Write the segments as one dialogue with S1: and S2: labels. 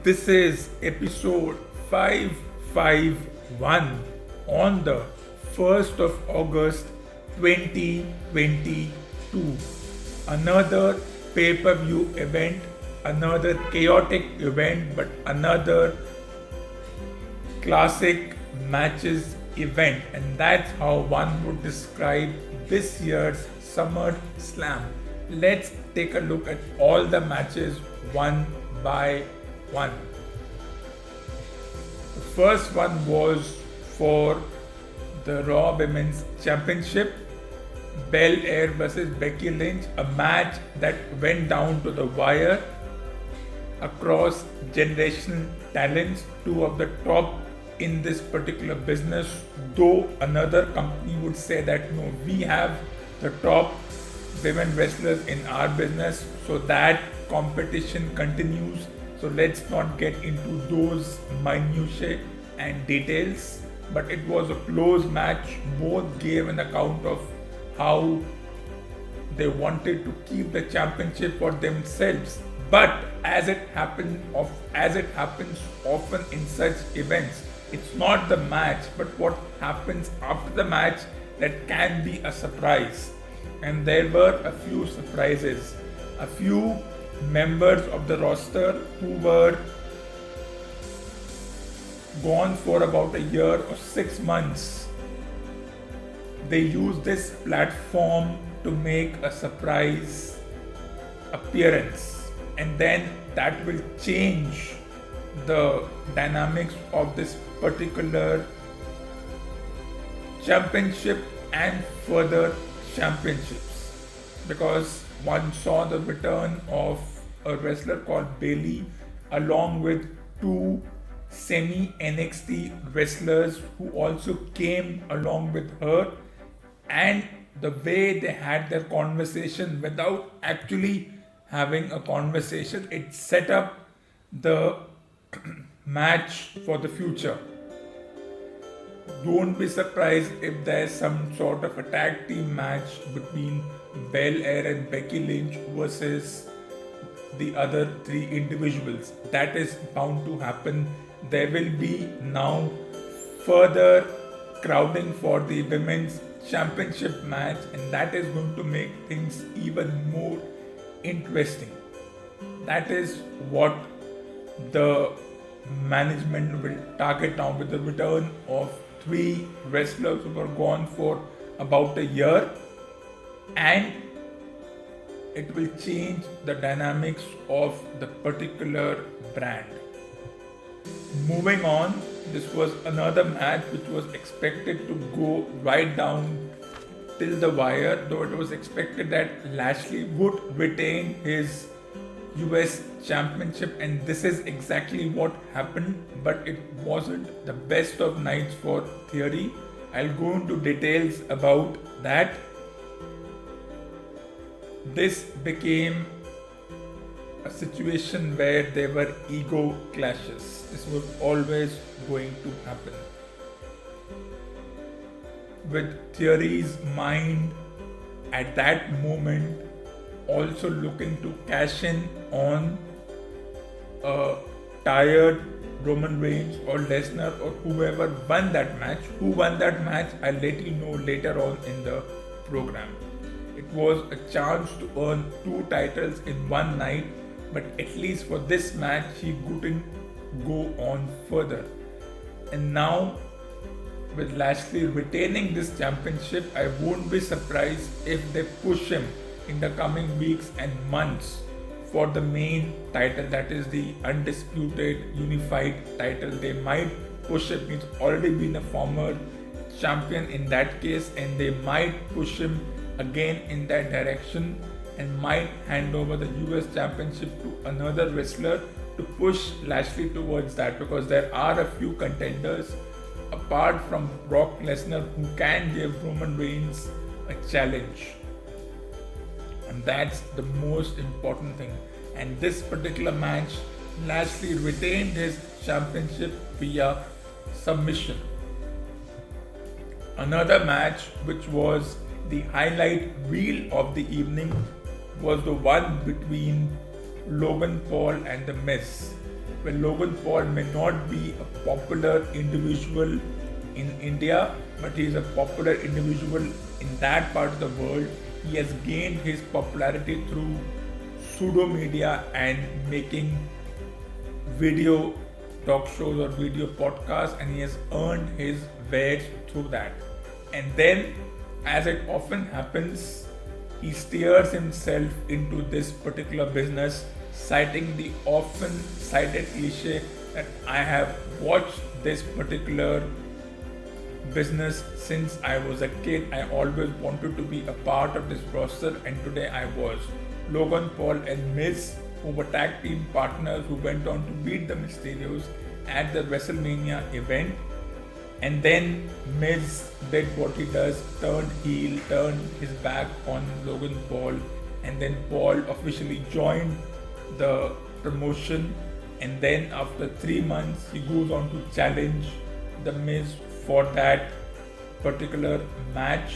S1: This is episode 551 on the 1st of August 2022. Another pay-per-view event, another chaotic event, but another classic matches event, and that's how one would describe this year's Summer Slam. Let's take a look at all the matches one by one. The first one was for the Raw Women's Championship, Belair versus Becky Lynch, a match that went down to the wire across generational talents, two of the top in this particular business, though another company would say that no, we have the top women wrestlers in our business, so that competition continues. So let's not get into those minutiae and details, but it was a close match. Both gave an account of how they wanted to keep the championship for themselves. But as it happens often in such events, it's not the match, but what happens after the match that can be a surprise. And there were a few surprises. A few members of the roster who were gone for about a year or 6 months, they used this platform to make a surprise appearance, and then that will change the dynamics of this particular championship and further championships, because one saw the return of a wrestler called Bayley along with two semi-NXT wrestlers who also came along with her, and the way they had their conversation without actually having a conversation, it set up the match for the future. Don't be surprised if there's some sort of a tag team match between Belair and Becky Lynch versus the other three individuals. That is bound to happen. There will be now further crowding for the women's championship match, and that is going to make things even more interesting. That is what the management will target now, with the return of three wrestlers who were gone for about a year, and it will change the dynamics of the particular brand. Moving on, this was another match which was expected to go right down till the wire, though it was expected that Lashley would retain his US Championship, and this is exactly what happened, but it wasn't the best of nights for Theory. I'll go into details about that. This became a situation where there were ego clashes. This was always going to happen. With Theory's mind at that moment also looking to cash in on a tired Roman Reigns or Lesnar or whoever won that match. Who won that match, I'll let you know later on in the program. It was a chance to earn 2 titles in one night, but at least for this match he couldn't go on further. And now with Lashley retaining this championship, I won't be surprised if they push him in the coming weeks and months for the main title, that is the undisputed unified title. They might push him. He's already been a former champion in that case, and they might push him again in that direction and might hand over the US Championship to another wrestler to push Lashley towards that, because there are a few contenders apart from Brock Lesnar who can give Roman Reigns a challenge. And that's the most important thing. And this particular match, Lashley retained his championship via submission. Another match which was the highlight reel of the evening was the one between Logan Paul and The Miz, where Logan Paul may not be a popular individual in India, but he is a popular individual in that part of the world. He has gained his popularity through pseudo media and making video talk shows or video podcasts, and he has earned his wares through that. And then, as it often happens, he steers himself into this particular business, citing the often cited cliche that I have watched this particular business since I was a kid. I always wanted to be a part of this roster, and today I was. Logan Paul and Miz, who were tag team partners, who went on to beat the Mysterios at the WrestleMania event. And then Miz did what he does, turned heel, turned his back on Logan Paul, and then Paul officially joined the promotion. And then after 3 months, he goes on to challenge the Miz for that particular match.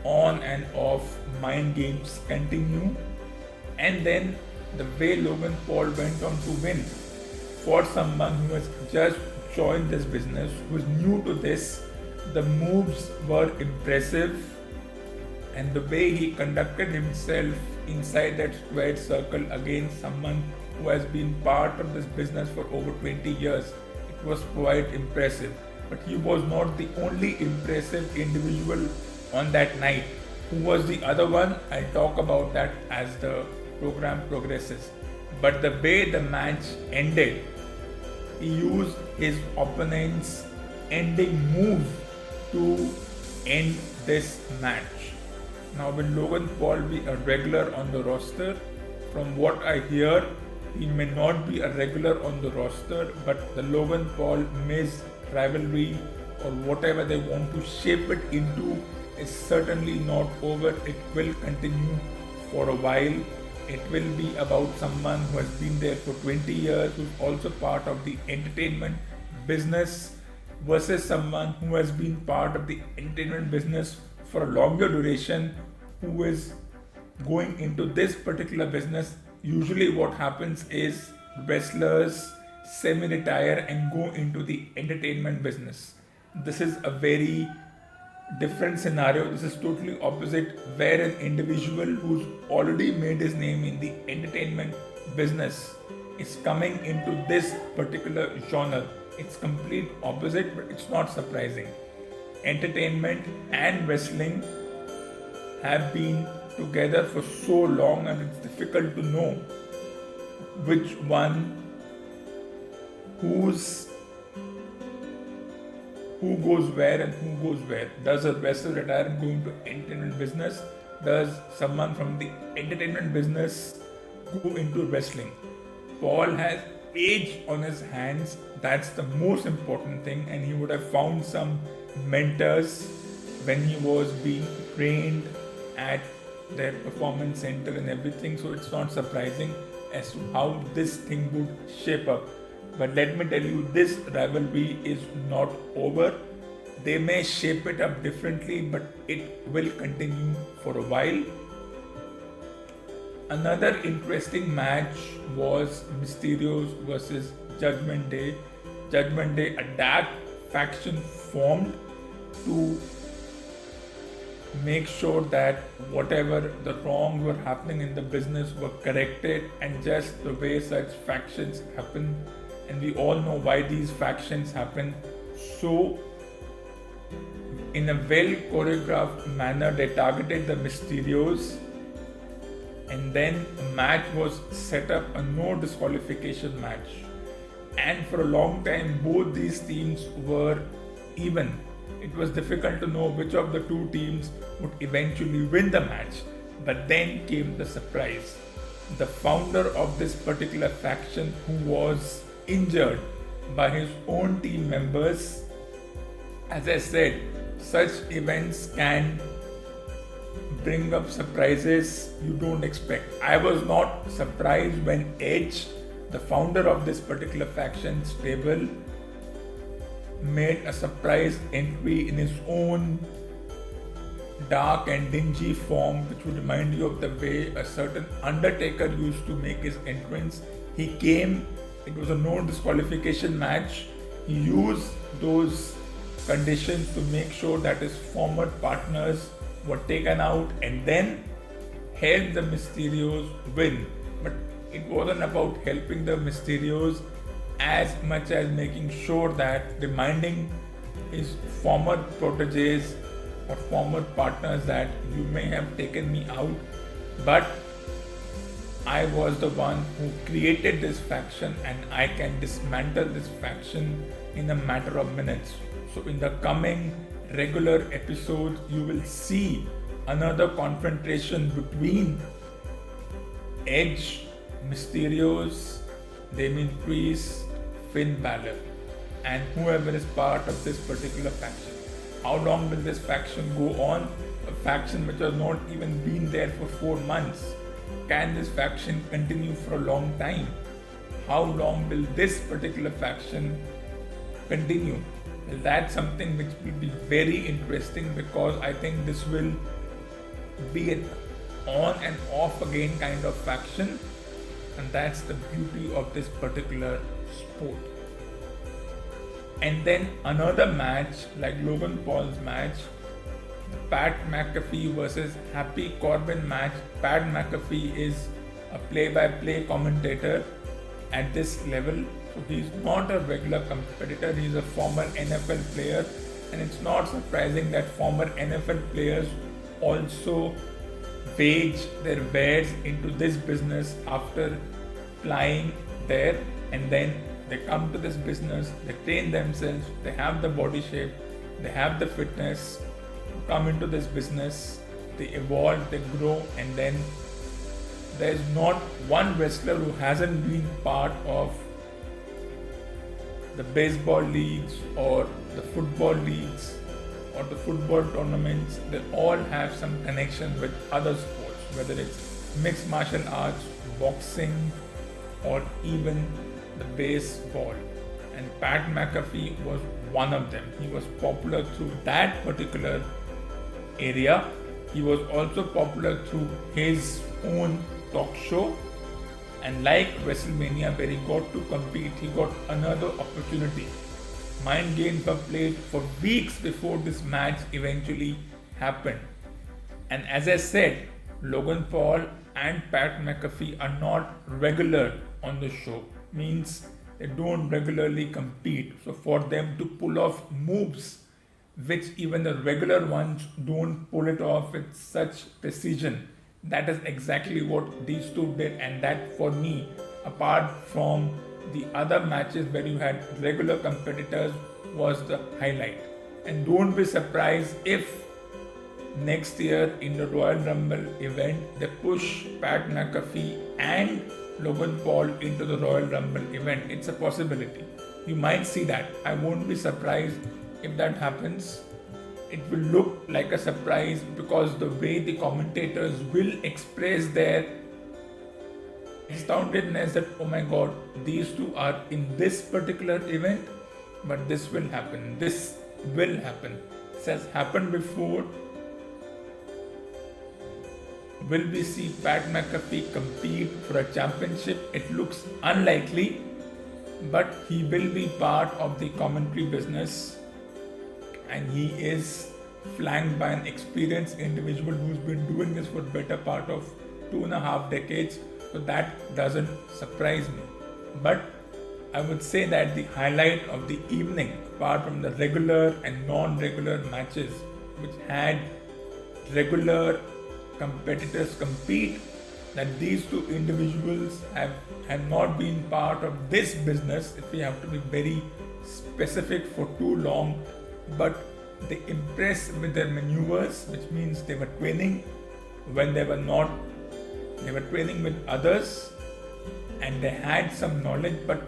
S1: On and off mind games continue. And then the way Logan Paul went on to win, for someone who has just joined this business, who is new to this, the moves were impressive, and the way he conducted himself inside that squared circle against someone who has been part of this business for over 20 years, it was quite impressive. But he was not the only impressive individual on that night. Who was the other one? I'll talk about that as the program progresses. But the way the match ended, he used his opponent's ending move to end this match. Now, will Logan Paul be a regular on the roster? From what I hear, he may not be a regular on the roster, but the Logan Paul Miz rivalry, or whatever they want to shape it into, is certainly not over. It will continue for a while. It will be about someone who has been there for 20 years, who's also part of the entertainment business, versus someone who has been part of the entertainment business for a longer duration, who is going into this particular business. Usually what happens is wrestlers semi-retire and go into the entertainment business. This is a very different scenario. This is totally opposite, where an individual who's already made his name in the entertainment business is coming into this particular genre. It's complete opposite, but it's not surprising. Entertainment and wrestling have been together for so long, and it's difficult to know which one who goes where and who goes where. Does a wrestler retire and go into entertainment business? Does someone from the entertainment business go into wrestling? Paul has age on his hands. That's the most important thing, and he would have found some mentors when he was being trained at their performance center and everything. So it's not surprising as to how this thing would shape up. But let me tell you, this rivalry is not over. They may shape it up differently, but it will continue for a while. Another interesting match was Mysterios versus Judgment Day. Judgment Day, a dark faction formed to make sure that whatever the wrongs were happening in the business were corrected, and just the way such factions happen. And we all know why these factions happen. So, in a well choreographed manner, they targeted the Mysterios, and then a match was set up, a no disqualification match. And for a long time, both these teams were even. It was difficult to know which of the two teams would eventually win the match. But then came the surprise. The founder of this particular faction, who was injured by his own team members. As I said, such events can bring up surprises you don't expect. I was not surprised when Edge, the founder of this particular faction stable, made a surprise entry in his own dark and dingy form, which would remind you of the way a certain Undertaker used to make his entrance. He came it was a no disqualification match. He used those conditions to make sure that his former partners were taken out and then helped the Mysterios win. But it wasn't about helping the Mysterios as much as making sure that reminding his former proteges or former partners that you may have taken me out, but I was the one who created this faction and I can dismantle this faction in a matter of minutes. So in the coming regular episodes, you will see another confrontation between Edge, Mysterios, Damien Priest, Finn Balor, and whoever is part of this particular faction. How long will this faction go on? A faction which has not even been there for 4 months. Can this faction continue for a long time? How long will this particular faction continue? Well, that's something which will be very interesting, because I think this will be an on and off again kind of faction, and that's the beauty of this particular sport. And then another match like Logan Paul's match, Pat McAfee versus Happy Corbin match. Pat McAfee is a play-by-play commentator at this level. So he's not a regular competitor, he's a former NFL player, and it's not surprising that former NFL players also wage their wares into this business after plying there, and then they come to this business, they train themselves, they have the body shape, they have the fitness, come into this business, they evolve, they grow, and then there's not one wrestler who hasn't been part of the baseball leagues or the football leagues or the football tournaments. They all have some connection with other sports, whether it's mixed martial arts, boxing, or even the baseball. And Pat McAfee was one of them. He was popular through that particular area. He was also popular through his own talk show, and like WrestleMania where he got to compete, he got another opportunity. Mind games were played for weeks before this match eventually happened. And as I said, Logan Paul and Pat McAfee are not regular on the show, means they don't regularly compete. So for them to pull off moves which even the regular ones don't pull it off with such precision, that is exactly what these two did. And that, for me, apart from the other matches where you had regular competitors, was the highlight. And don't be surprised if next year in the Royal Rumble event they push Pat McAfee and Logan Paul into the Royal Rumble event. It's a possibility. You might see that. I won't be surprised if that happens. It will look like a surprise because the way the commentators will express their astoundedness that, oh my god, these two are in this particular event, but this will happen. This will happen. This has happened before. Will we see Pat McAfee compete for a championship? It looks unlikely, but he will be part of the commentary business, and he is flanked by an experienced individual who's been doing this for the better part of 2.5 decades, so that doesn't surprise me. But I would say that the highlight of the evening, apart from the regular and non-regular matches which had regular competitors compete, that these two individuals have not been part of this business, if we have to be very specific, for too long, but they impressed with their maneuvers, which means they were training when they were not, they were training with others and they had some knowledge, but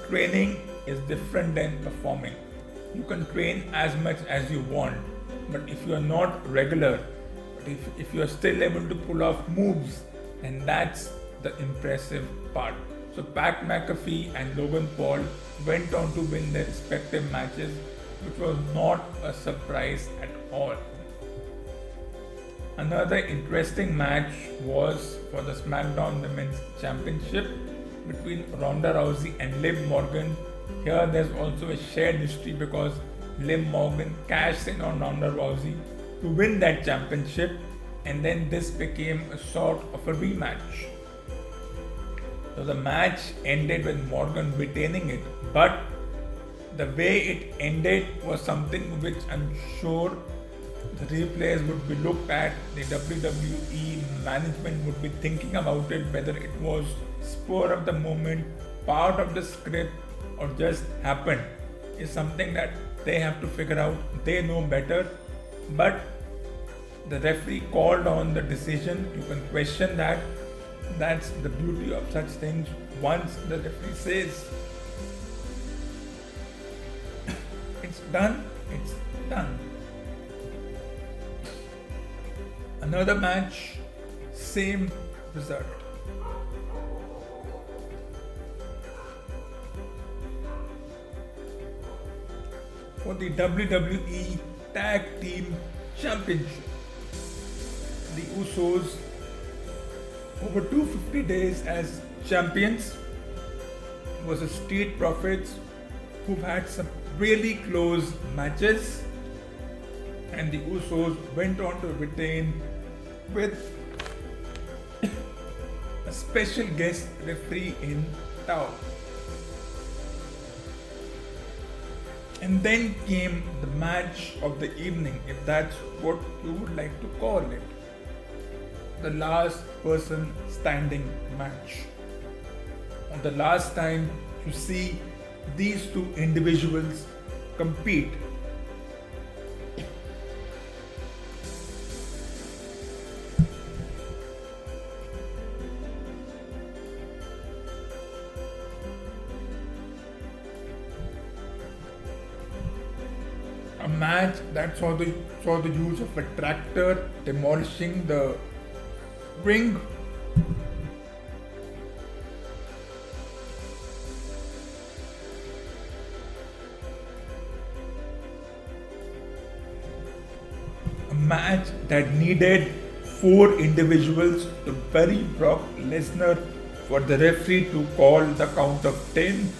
S1: training is different than performing. You can train as much as you want, but if you are not regular, if you are still able to pull off moves, then that's the impressive part. So Pat McAfee and Logan Paul went on to win their respective matches, which was not a surprise at all. Another interesting match was for the Smackdown Women's Championship. between Ronda Rousey and Liv Morgan. Here there's also a shared history because Liv Morgan cashed in on Ronda Rousey to win that championship, and then this became a sort of a rematch. So the match ended with Morgan retaining it, but the way it ended was something which I'm sure the replays would be looked at, the WWE management would be thinking about it, whether it was spur of the moment, part of the script, or just happened, is something that they have to figure out. They know better, but the referee called on the decision. You can question that. That's the beauty of such things. Once the referee says it's done, it's done. Another match, same result. For the WWE Tag Team Championship, the Usos, over 250 days as champions, versus Street Profits, who've had some really close matches, and the Usos went on to retain with a special guest referee in town. And then came the match of the evening, if that's what you would like to call it. The last person standing match. And the last time you see these two individuals compete. A match that saw the use of a tractor demolishing the ring. A match that needed 4 individuals to bury Brock Lesnar for the referee to call the count of 10,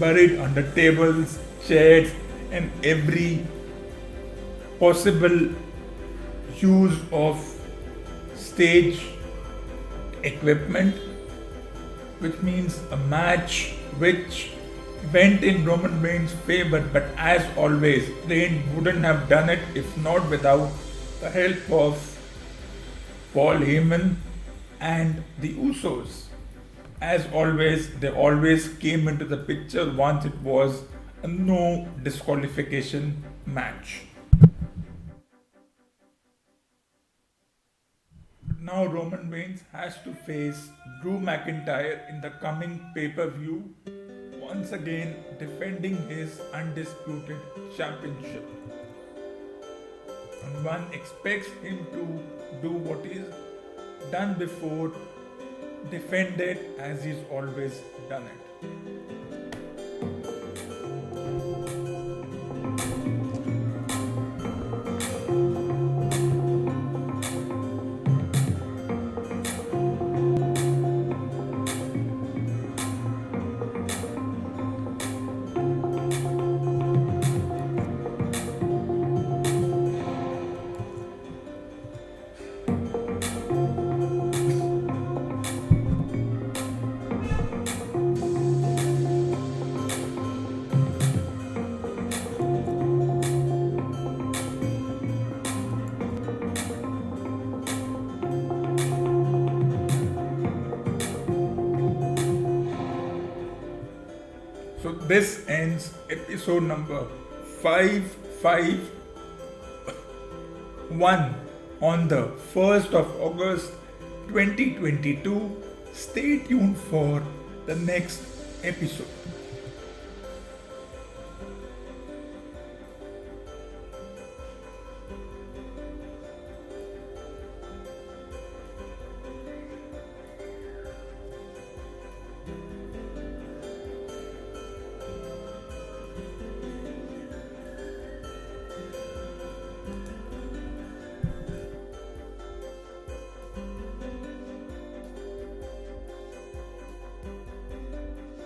S1: buried under tables, chairs, and every possible use of stage equipment, which means a match which went in Roman Reigns' favor, but as always, Reigns wouldn't have done it if not without the help of Paul Heyman and the Usos. As always, they always came into the picture once it was a no disqualification match. Now Roman Reigns has to face Drew McIntyre in the coming pay-per-view, once again defending his undisputed championship. And one expects him to do what he's done before, defend it as he's always done it. So this ends episode number 551 on the 1st of August 2022. Stay tuned for the next episode.